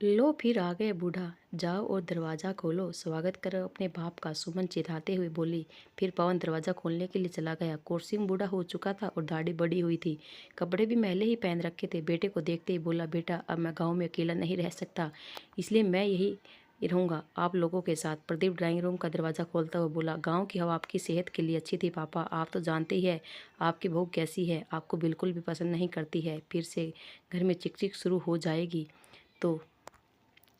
लो फिर आ गए बूढ़ा, जाओ और दरवाज़ा खोलो, स्वागत करो अपने बाप का, सुमन चिढ़ाते हुए बोली। फिर पवन दरवाज़ा खोलने के लिए चला गया। कोर्सिंग बूढ़ा हो चुका था और दाढ़ी बड़ी हुई थी, कपड़े भी मैले ही पहन रखे थे। बेटे को देखते ही बोला, बेटा अब मैं गाँव में अकेला नहीं रह सकता, इसलिए मैं यही रहूँगा आप लोगों के साथ। प्रदीप ड्राइंग रूम का दरवाज़ा खोलता हुआ बोला, गाँव की हवा आपकी सेहत के लिए अच्छी थी पापा, आप तो जानते ही है आपकी बहू कैसी है, आपको बिल्कुल भी पसंद नहीं करती है। फिर से घर में चिक चिक शुरू हो जाएगी तो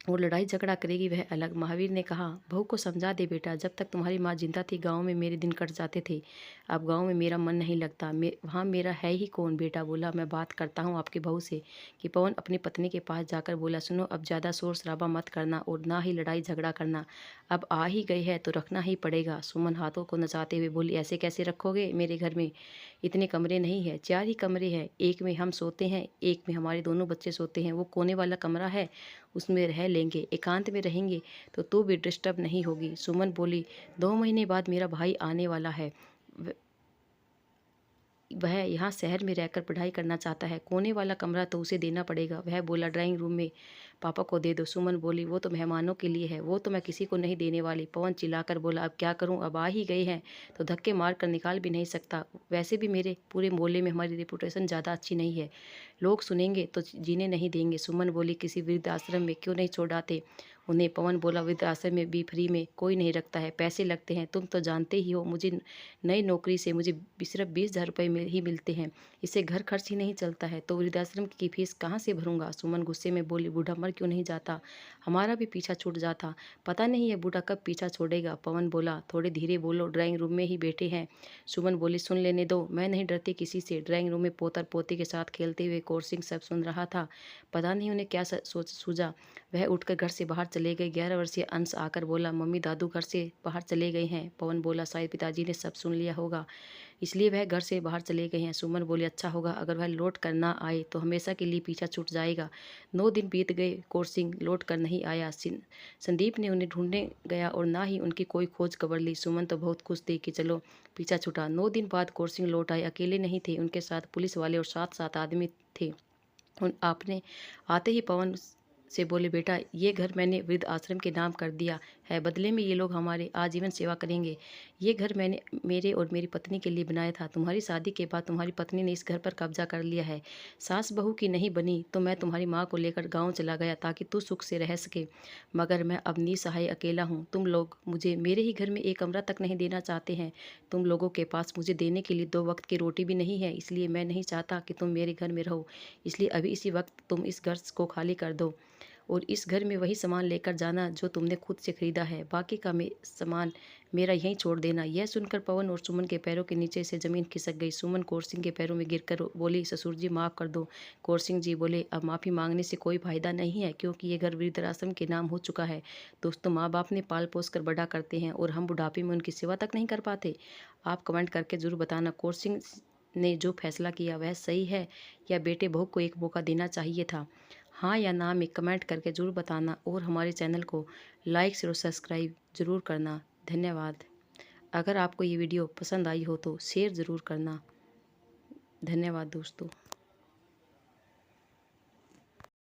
वो लड़ाई झगड़ा करेगी वह अलग। महावीर ने कहा, बहू को समझा दे बेटा, जब तक तुम्हारी माँ जिंदा थी गांव में मेरे दिन कट जाते थे, अब गांव में मेरा मन नहीं लगता, वहाँ मेरा है ही कौन। बेटा बोला, मैं बात करता हूँ आपकी बहू से। कि पवन अपनी पत्नी के पास जाकर बोला, सुनो अब ज़्यादा शोर शराबा मत करना और ना ही लड़ाई झगड़ा करना, अब आ ही गई है तो रखना ही पड़ेगा। सुमन हाथों को नचाते हुए बोली, ऐसे कैसे रखोगे, मेरे घर में इतने कमरे नहीं है, 4 ही कमरे हैं, एक में हम सोते हैं, एक में हमारे दोनों बच्चे सोते हैं, वो कोने वाला कमरा है उसमें रह लेंगे, एकांत में रहेंगे तो तू भी डिस्टर्ब नहीं होगी। सुमन बोली, 2 महीने बाद मेरा भाई आने वाला है, वह यहाँ शहर में रहकर पढ़ाई करना चाहता है, कोने वाला कमरा तो उसे देना पड़ेगा। वह बोला, ड्राइंग रूम में पापा को दे दो। सुमन बोली, वो तो मेहमानों के लिए है, वो तो मैं किसी को नहीं देने वाली। पवन चिल्लाकर बोला, अब क्या करूं, अब आ ही गए हैं तो धक्के मार कर निकाल भी नहीं सकता, वैसे भी मेरे पूरे मोहल्ले में हमारी रेपुटेशन ज़्यादा अच्छी नहीं है, लोग सुनेंगे तो जीने नहीं देंगे। सुमन बोली, किसी वृद्ध आश्रम में क्यों नहीं छोड़ आते उन्हें। पवन बोला, वृद्ध आश्रम में भी फ्री में कोई नहीं रखता है, पैसे लगते हैं, तुम तो जानते ही हो, मुझे नई नौकरी से मुझे सिर्फ 20,000 रुपये ही मिलते हैं, इससे घर खर्च ही नहीं चलता है, तो वृद्धाश्रम की फीस कहाँ से भरूंगा। सुमन गुस्से में बोली, बूढ़ा मर क्यों नहीं जाता, हमारा भी पीछा छूट जाता, पता नहीं है बूढ़ा कब पीछा छोड़ेगा। पवन बोला, थोड़े धीरे बोलो, ड्राइंग रूम में ही बैठे हैं। सुमन बोली, सुन लेने दो, मैं नहीं डरती किसी से। ड्राइंग रूम में पोतर पोती के साथ खेलते हुए कोर्सिंग सब सुन रहा था। पता नहीं उन्हें क्या सोच सूझा, वह उठकर घर से बाहर चले गए। 11 वर्षीय अंश आकर बोला, मम्मी दादू घर से बाहर चले गए हैं। पवन बोला, शायद पिताजी ने सब सुन लिया होगा इसलिए वह घर से बाहर चले गए हैं। सुमन बोली, अच्छा होगा अगर वह लौट कर ना आए तो हमेशा के लिए पीछा छूट जाएगा। 9 दिन बीत गए, कोर्सिंग लौट कर नहीं आया। संदीप ने उन्हें ढूंढने गया और ना ही उनकी कोई खोज खबर ली। सुमन तो बहुत खुश थी कि चलो पीछा छूटा। 9 दिन बाद कोर्सिंग लौट आए, अकेले नहीं थे, उनके साथ पुलिस वाले और 7 आदमी थे। उन आपने आते ही पवन से बोले, बेटा ये घर मैंने वृद्ध आश्रम के नाम कर दिया है, बदले में ये लोग हमारे आजीवन सेवा करेंगे। ये घर मैंने मेरे और मेरी पत्नी के लिए बनाया था, तुम्हारी शादी के बाद तुम्हारी पत्नी ने इस घर पर कब्जा कर लिया है, सास बहू की नहीं बनी तो मैं तुम्हारी माँ को लेकर गाँव चला गया ताकि तू सुख से रह सके, मगर मैं अब निसहाय अकेला हूँ। तुम लोग मुझे मेरे ही घर में एक कमरा तक नहीं देना चाहते हैं, तुम लोगों के पास मुझे देने के लिए 2 वक्त की रोटी भी नहीं है, इसलिए मैं नहीं चाहता कि तुम मेरे घर में रहो, इसलिए अभी इसी वक्त तुम इस घर को खाली कर दो और इस घर में वही सामान लेकर जाना जो तुमने खुद से खरीदा है, बाकी का सामान मेरा यहीं छोड़ देना। यह सुनकर पवन और सुमन के पैरों के नीचे से जमीन खिसक गई। सुमन कौरसिंह के पैरों में गिरकर बोली, ससुर जी माफ़ कर दो। कौरसिंह जी बोले, अब माफ़ी मांगने से कोई फायदा नहीं है, क्योंकि ये घर वृद्धाश्रम के नाम हो चुका है। दोस्तों, माँ बाप ने पाल पोस कर बड़ा करते हैं और हम बुढ़ापे में उनकी सेवा तक नहीं कर पाते। आप कमेंट करके ज़रूर बताना, कौरसिंह ने जो फैसला किया वह सही है या बेटे बहू को एक मौका देना चाहिए था। हाँ या ना में कमेंट करके ज़रूर बताना और हमारे चैनल को लाइक शेयर और सब्सक्राइब ज़रूर करना। धन्यवाद। अगर आपको ये वीडियो पसंद आई हो तो शेयर ज़रूर करना। धन्यवाद दोस्तों।